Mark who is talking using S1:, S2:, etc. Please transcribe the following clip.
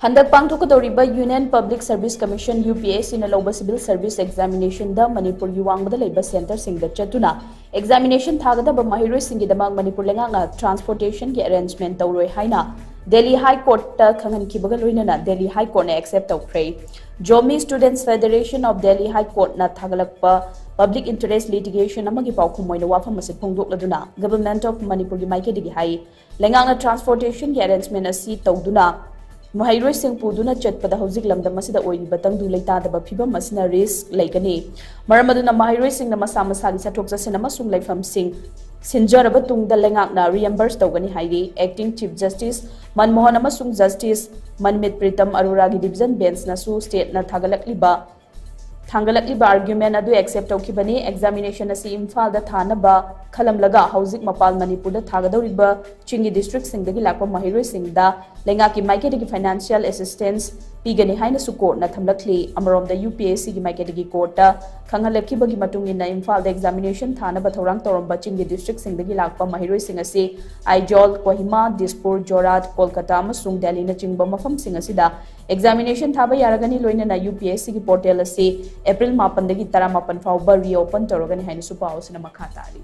S1: Handak pangthokkadouriba Union Public Service Commission UPSC na louba civil service examination da Manipur wangmada leiba center sing da chattuna examination thagadaba maheiroi sing damak Manipur Leingakna transportation ki arrangement Touroi haina Delhi High Court ta khanghankhibaga loinana Delhi High Court ne accept toukhre Jomi Students Federation of Delhi High Court na thagalakpa public interest litigation amagi paukhum moina wafam asit phongdokladuna government of Manipur gi maike digi hai Leingakna transportation ki arrangement asi tawduna maheiroi sing puduna chatpada hojik lamdam asida oiriba tangdu leitadaba phibam asina risk leigani maramaduna maheiroi sing na masa masa gi sathok jasena masung leifam sing sinjaraba tungda Leingakna reimburse tawgani hairi acting chief justice manmohan amasung justice manipurtom arora gi division bench na su state na thagalakliba argument adu accept tawkibani examination asi imphal da thanaba khalamlaga hojik Mapan Manipur da thagadabasing chingi district sing dagi lakpa maheiroi sing da Leingak ki maike dagi financial assistance pigani haina su court na thamlakli amarom da UPSC gi maike dagi court ta khanghankhibaga matung ina imphal da examination thanaba thorang toromba chingi district sing dagi lakpa maheiroi sing asi Aijol Kohima Dispur Jorat Kolkata amasung Delhi na chingba mafam sing asida examination thaba yaragani loinana UPSC gi portal asi April 8 dagi 18 fauba reopen torogani haina su pau sina makha tari